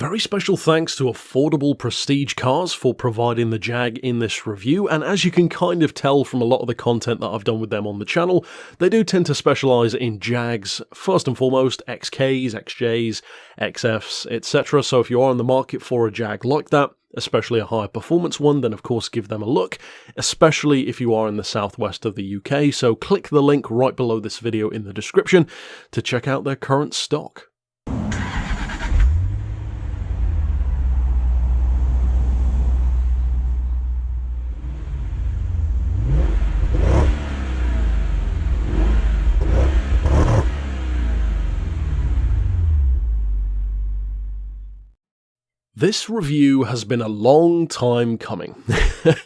Very special thanks to Affordable Prestige Cars for providing the Jag in this review, and as you can kind of tell from a lot of the content that I've done with them on the channel, they do tend to specialise in Jags, first and foremost, XKs, XJs, XFs, etc. So if you are on the market for a Jag like that, especially a higher performance one, then of course give them a look, especially if you are in the southwest of the UK, so click the link right below this video in the description to check out their current stock. This review has been a long time coming.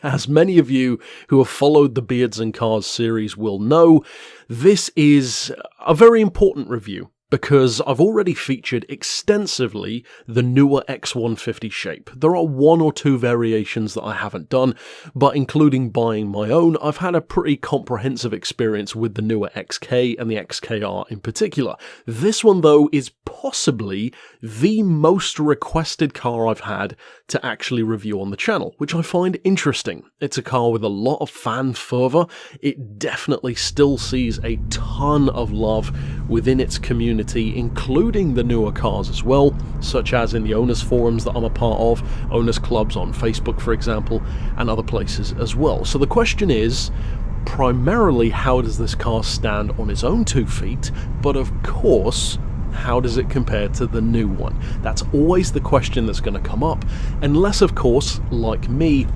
As many of you who have followed the Beards and Cars series will know, this is a very important review because I've already featured extensively the newer X150 shape. There are one or two variations that I haven't done, but including buying my own, I've had a pretty comprehensive experience with the newer XK and the XKR in particular. This one though is possibly the most requested car I've had to actually review on the channel, which I find interesting. It's a car with a lot of fan fervour. It definitely still sees a ton of love within its community, including the newer cars as well, such as in the owners forums that I'm a part of, owners clubs on Facebook for example, and other places as well. So the question is, primarily, how does this car stand on its own 2 feet, but of course, how does it compare to the new one? That's always the question that's going to come up, unless of course, like me,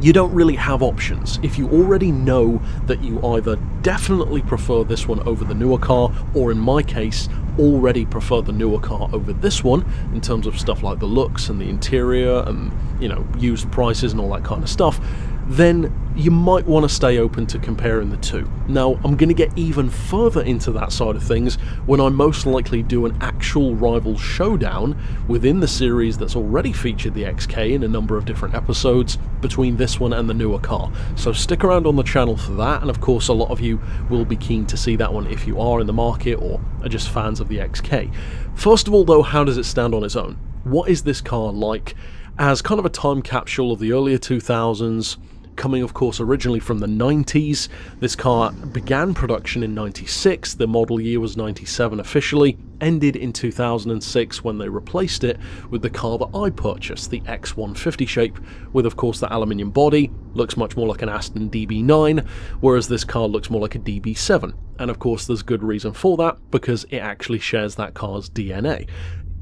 you don't really have options. If you already know that you either definitely prefer this one over the newer car, or in my case, already prefer the newer car over this one, in terms of stuff like the looks and the interior and, you know, used prices and all that kind of stuff, then you might want to stay open to comparing the two. Now, I'm going to get even further into that side of things when I most likely do an actual rival showdown within the series that's already featured the XK in a number of different episodes between this one and the newer car. So stick around on the channel for that, and of course a lot of you will be keen to see that one if you are in the market or are just fans of the XK. First of all though, how does it stand on its own? What is this car like as kind of a time capsule of the earlier 2000s, coming of course originally from the 90s. This car began production in 96, the model year was 97 officially, ended in 2006 when they replaced it with the car that I purchased, the X150 shape, with of course the aluminium body, looks much more like an Aston DB9, whereas this car looks more like a DB7. And of course there's good reason for that, because it actually shares that car's DNA.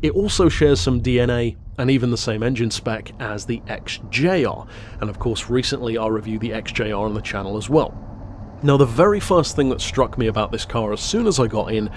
It also shares some DNA and even the same engine spec as the XJR, and of course recently I reviewed the XJR on the channel as well. Now the very first thing that struck me about this car as soon as I got in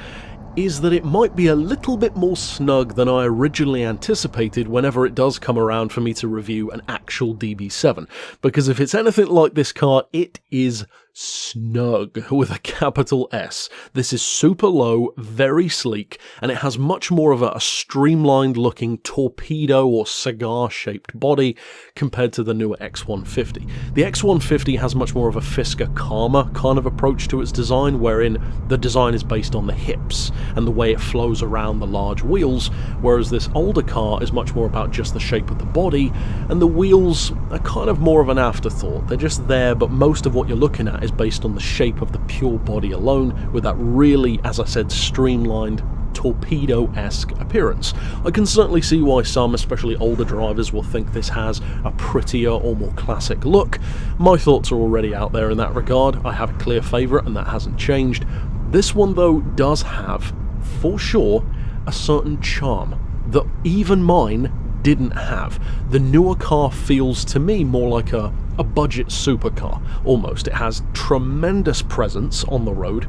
is that it might be a little bit more snug than I originally anticipated whenever it does come around for me to review an actual DB7, because if it's anything like this car, it is snug with a capital S. This is super low, very sleek, and it has much more of a streamlined looking torpedo or cigar shaped body compared to the newer X150. The X150 has much more of a Fisker Karma kind of approach to its design, wherein the design is based on the hips and the way it flows around the large wheels, whereas this older car is much more about just the shape of the body, and the wheels are kind of more of an afterthought. They're just there, but most of what you're looking at is based on the shape of the pure body alone, with that really, as I said, streamlined torpedo-esque appearance. I can certainly see why some, especially older drivers, will think this has a prettier or more classic look. My thoughts are already out there in that regard. I have a clear favourite and that hasn't changed. This one though does have, for sure, a certain charm that even mine didn't have. The newer car feels to me more like a budget supercar, almost. It has tremendous presence on the road,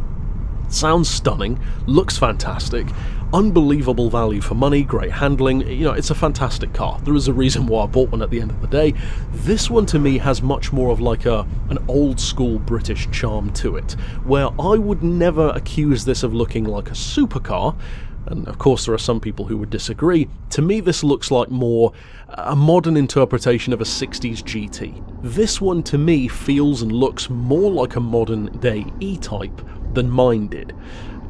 sounds stunning, looks fantastic, unbelievable value for money, great handling. You know, it's a fantastic car. There is a reason why I bought one at the end of the day. This one to me has much more of like an old school British charm to it, where I would never accuse this of looking like a supercar. And of course there are some people who would disagree. To me this looks like more a modern interpretation of a 60s GT. This one to me feels and looks more like a modern day E-Type than mine did.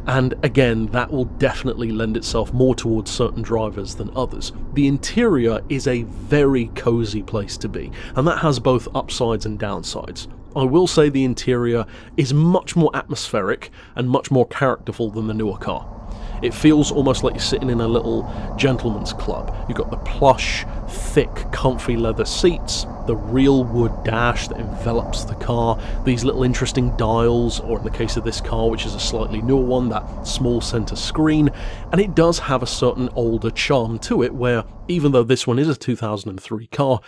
And again, that will definitely lend itself more towards certain drivers than others. The interior is a very cozy place to be, and that has both upsides and downsides. I will say the interior is much more atmospheric and much more characterful than the newer car. It feels almost like you're sitting in a little gentleman's club. You've got the plush, thick, comfy leather seats, the real wood dash that envelops the car, these little interesting dials, or in the case of this car, which is a slightly newer one, that small center screen, and it does have a certain older charm to it where, even though this one is a 2003 car,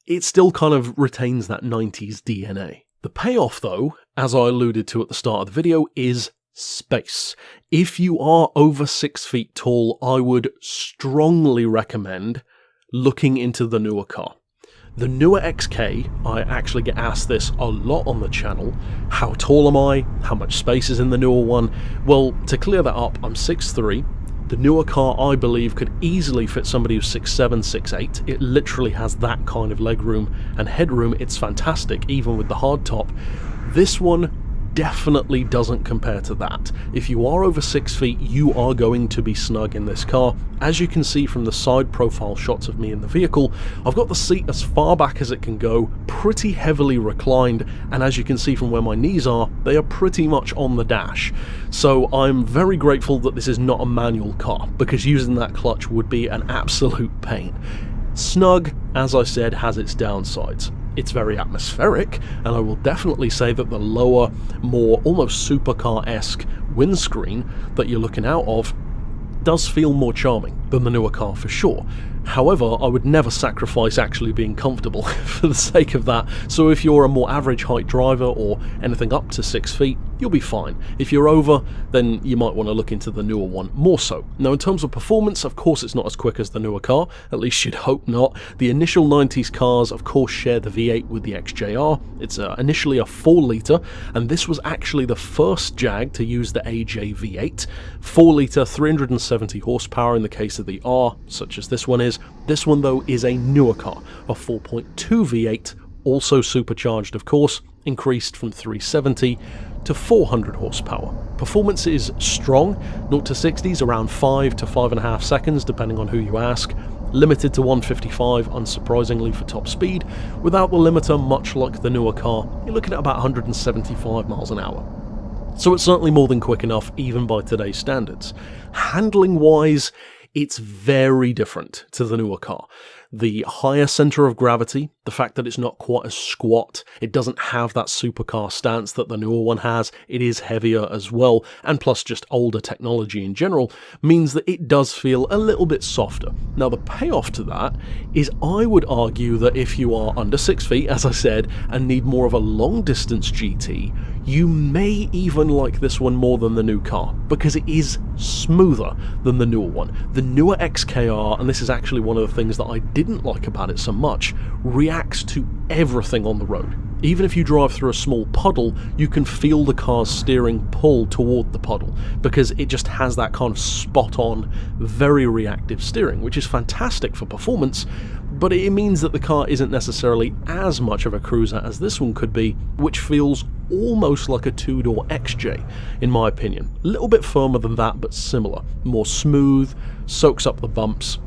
it still kind of retains that 90s DNA. The payoff though, as I alluded to at the start of the video, is space. If you are over 6 feet tall, I would strongly recommend looking into the newer car. The newer XK, I actually get asked this a lot on the channel. How tall am I? How much space is in the newer one? Well, to clear that up, I'm 6'3". The newer car, I believe, could easily fit somebody who's 6'7", 6'8". It literally has that kind of legroom and headroom. It's fantastic, even with the hardtop. This one definitely doesn't compare to that. If you are over 6 feet, you are going to be snug in this car. As you can see from the side profile shots of me in the vehicle, I've got the seat as far back as it can go, pretty heavily reclined, and as you can see from where my knees are, they are pretty much on the dash. So I'm very grateful that this is not a manual car, because using that clutch would be an absolute pain. Snug, as I said, has its downsides. It's very atmospheric, and I will definitely say that the lower, more almost supercar-esque windscreen that you're looking out of does feel more charming than the newer car for sure. However, I would never sacrifice actually being comfortable for the sake of that, so if you're a more average height driver or anything up to 6 feet, you'll be fine. If you're over, then you might want to look into the newer one more so. Now in terms of performance, of course it's not as quick as the newer car, at least you'd hope not. The initial 90s cars of course share the V8 with the XJR. It's initially a 4 litre, and this was actually the first Jag to use the AJ V8. 4 litre, 370 horsepower in the case of the R, such as this one is. This one though is a newer car, a 4.2 V8, also supercharged of course, increased from 370 to 400 horsepower. Performance is strong, 0 to 60s around 5 to 5.5 seconds depending on who you ask. Limited to 155 unsurprisingly for top speed. Without the limiter, much like the newer car, you're looking at about 175 miles an hour. So it's certainly more than quick enough even by today's standards. Handling wise, it's very different to the newer car. The higher center of gravity, the fact that it's not quite as squat, it doesn't have that supercar stance that the newer one has, it is heavier as well, and plus just older technology in general, means that it does feel a little bit softer. Now the payoff to that is I would argue that if you are under 6 feet, as I said, and need more of a long distance GT, you may even like this one more than the new car, because it is smoother than the newer one. The newer XKR, and this is actually one of the things that I didn't like about it so much, reacts to everything on the road. Even if you drive through a small puddle, you can feel the car's steering pull toward the puddle, because it just has that kind of spot-on, very reactive steering, which is fantastic for performance, but it means that the car isn't necessarily as much of a cruiser as this one could be, which feels almost like a two-door XJ, in my opinion. A little bit firmer than that, but similar. More smooth, soaks up the bumps.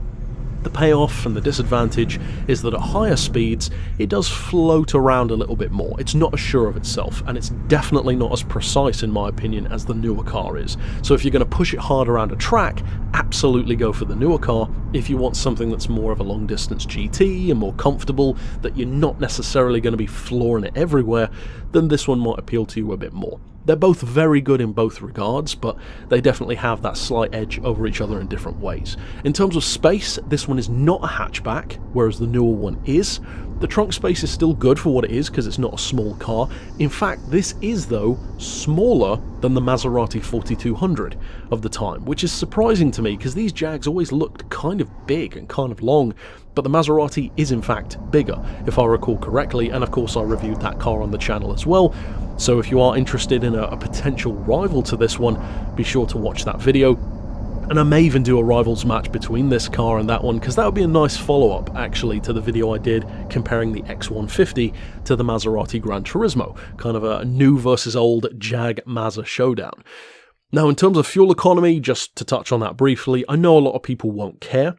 The payoff and the disadvantage is that at higher speeds, it does float around a little bit more. It's not as sure of itself, and it's definitely not as precise, in my opinion, as the newer car is. So if you're going to push it hard around a track, absolutely go for the newer car. If you want something that's more of a long-distance GT and more comfortable, that you're not necessarily going to be flooring it everywhere, then this one might appeal to you a bit more. They're both very good in both regards, but they definitely have that slight edge over each other in different ways. In terms of space, this one is not a hatchback, whereas the newer one is. The trunk space is still good for what it is because it's not a small car. In fact, this is, though, smaller than the Maserati 4200 of the time, which is surprising to me because these Jags always looked kind of big and kind of long, but the Maserati is in fact bigger, if I recall correctly, and of course I reviewed that car on the channel as well. So if you are interested in a potential rival to this one, be sure to watch that video. And I may even do a rivals match between this car and that one, because that would be a nice follow-up actually to the video I did comparing the X150 to the Maserati Gran Turismo, kind of a new versus old Jag Mazda showdown. Now, in terms of fuel economy, just to touch on that briefly, I know a lot of people won't care.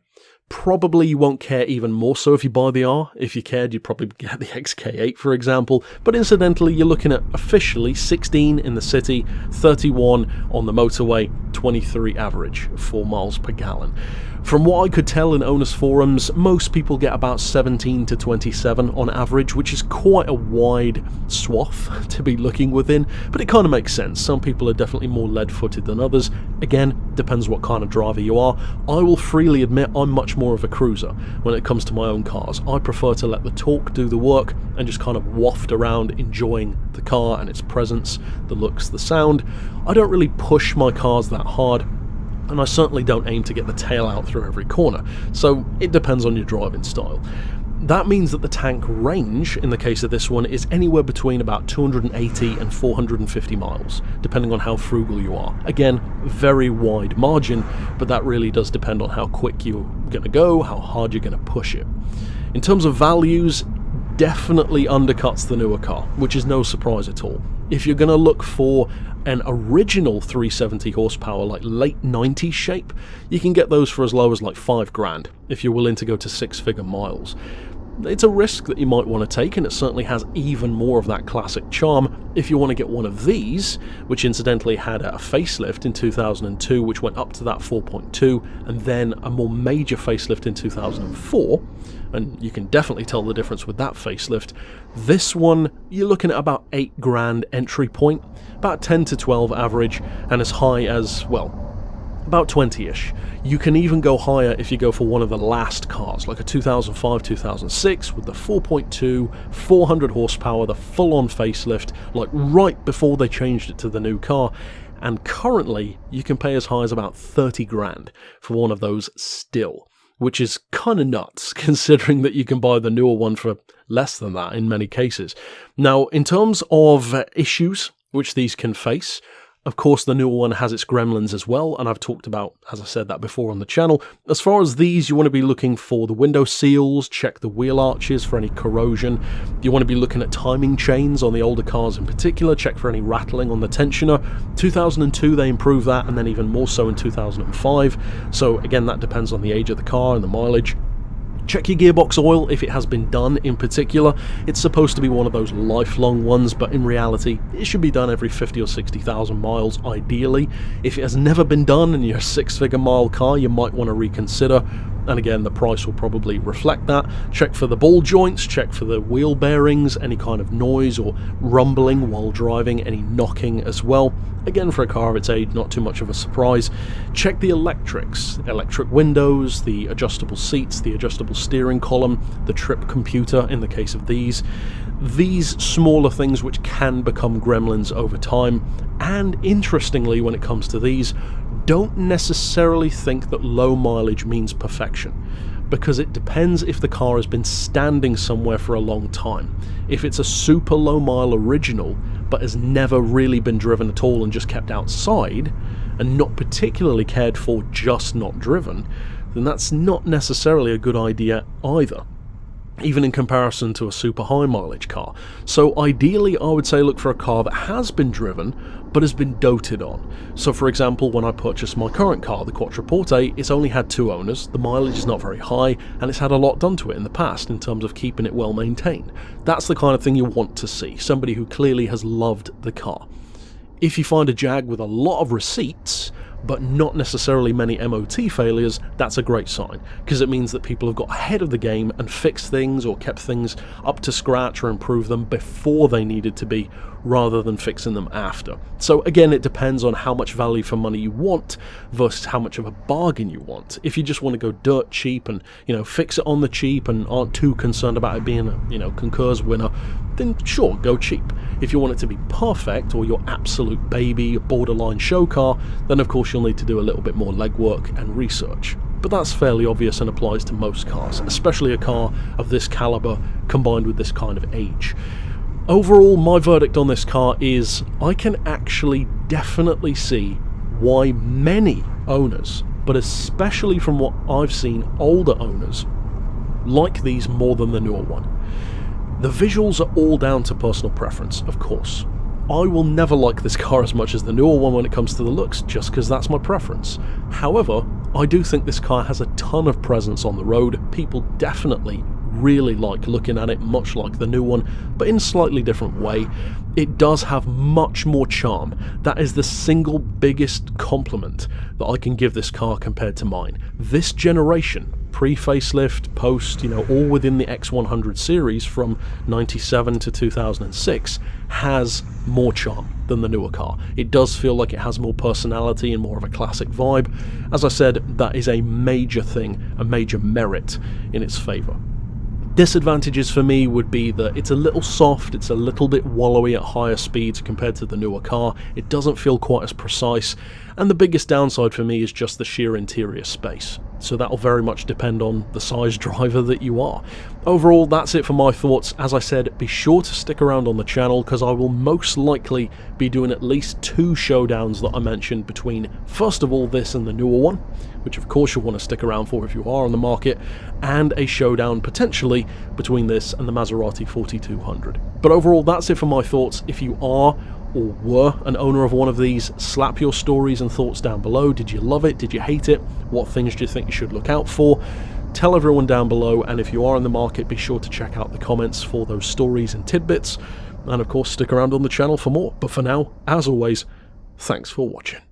Probably you won't care even more so if you buy the R. If you cared, you'd probably get the XK8, for example. But incidentally, you're looking at officially 16 in the city, 31 on the motorway, 23 average, 4 miles per gallon. From what I could tell in owners' forums, most people get about 17 to 27 on average, which is quite a wide swath to be looking within, but it kind of makes sense. Some people are definitely more lead-footed than others. Again, depends what kind of driver you are. I will freely admit I'm much more of a cruiser when it comes to my own cars. I prefer to let the torque do the work and just kind of waft around enjoying the car and its presence, the looks, the sound. I don't really push my cars that hard, and I certainly don't aim to get the tail out through every corner, so it depends on your driving style. That means that the tank range, in the case of this one, is anywhere between about 280 and 450 miles, depending on how frugal you are. Again, very wide margin, but that really does depend on how quick you're going to go, how hard you're going to push it. In terms of values, definitely undercuts the newer car, which is no surprise at all. If you're going to look for an original 370 horsepower, like late 90s shape, you can get those for as low as like $5,000 if you're willing to go to 6-figure miles. It's a risk that you might want to take, and it certainly has even more of that classic charm if you want to get one of these, which incidentally had a facelift in 2002, which went up to that 4.2, and then a more major facelift in 2004, and you can definitely tell the difference with that facelift. This one, you're looking at about $8,000 entry point, about 10 to 12 average, and as high as, well, about 20-ish. You can even go higher if you go for one of the last cars, like a 2005, 2006 with the 4.2, 400 horsepower, the full-on facelift, like right before they changed it to the new car. And currently, you can pay as high as about $30,000 for one of those still, which is kind of nuts considering that you can buy the newer one for less than that in many cases. Now, in terms of issues which these can face, of course, the newer one has its gremlins as well, and I've talked about, as I said, that before on the channel. As far as these, you want to be looking for the window seals, check the wheel arches for any corrosion. You want to be looking at timing chains on the older cars in particular, check for any rattling on the tensioner. 2002, they improved that, and then even more so in 2005. So again, that depends on the age of the car and the mileage. Check your gearbox oil if it has been done in particular. It's supposed to be one of those lifelong ones, but in reality, it should be done every 50 or 60,000 miles ideally. If it has never been done and you're a 6-figure mile car, you might want to reconsider. And again, the price will probably reflect that. Check for the ball joints, check for the wheel bearings, any kind of noise or rumbling while driving, any knocking as well. Again, for a car of its age, not too much of a surprise. Check the electrics, electric windows, the adjustable seats, the adjustable steering column, the trip computer in the case of these. These smaller things which can become gremlins over time. And interestingly, when it comes to these, don't necessarily think that low mileage means perfection, because it depends if the car has been standing somewhere for a long time. If it's a super low mile original but has never really been driven at all and just kept outside and not particularly cared for, just not driven, then that's not necessarily a good idea either, even in comparison to a super high mileage car. So ideally, I would say look for a car that has been driven but has been doted on. So for example, when I purchased my current car, the Quattroporte, it's only had 2 owners, the mileage is not very high, and it's had a lot done to it in the past in terms of keeping it well maintained. That's the kind of thing you want to see, somebody who clearly has loved the car. If you find a Jag with a lot of receipts, but not necessarily many MOT failures, that's a great sign, because it means that people have got ahead of the game and fixed things or kept things up to scratch or improved them before they needed to be, rather than fixing them after. So again, it depends on how much value for money you want versus how much of a bargain you want. If you just want to go dirt cheap and, fix it on the cheap and aren't too concerned about it being a, Concurs winner, then sure, go cheap. If you want it to be perfect or your absolute baby, borderline show car, then of course you'll need to do a little bit more legwork and research. But that's fairly obvious and applies to most cars, especially a car of this caliber combined with this kind of age. Overall, my verdict on this car is I can actually definitely see why many owners, but especially from what I've seen, older owners, like these more than the newer one. The visuals are all down to personal preference, of course. I will never like this car as much as the newer one when it comes to the looks, just because that's my preference. However, I do think this car has a ton of presence on the road. People definitely really like looking at it, much like the new one, but in a slightly different way. It does have much more charm. That is the single biggest compliment that I can give this car compared to mine. This generation, pre-facelift, post, all within the X100 series from 97 to 2006, has more charm than the newer car. It does feel like it has more personality and more of a classic vibe. As I said, that is a major thing, a major merit in its favour. Disadvantages for me would be that it's a little soft, it's a little bit wallowy at higher speeds compared to the newer car, it doesn't feel quite as precise, and the biggest downside for me is just the sheer interior space. So that'll very much depend on the size driver that you are. Overall, that's it for my thoughts. As I said, be sure to stick around on the channel because I will most likely be doing at least 2 showdowns that I mentioned between, first of all, this and the newer one, which of course you'll want to stick around for if you are on the market, and a showdown potentially between this and the Maserati 4200. But overall, that's it for my thoughts. If you are or were an owner of one of these, slap your stories and thoughts down below. Did you love it? Did you hate it? What things do you think you should look out for? Tell everyone down below, and if you are in the market, be sure to check out the comments for those stories and tidbits, and of course stick around on the channel for more. But for now, as always, thanks for watching.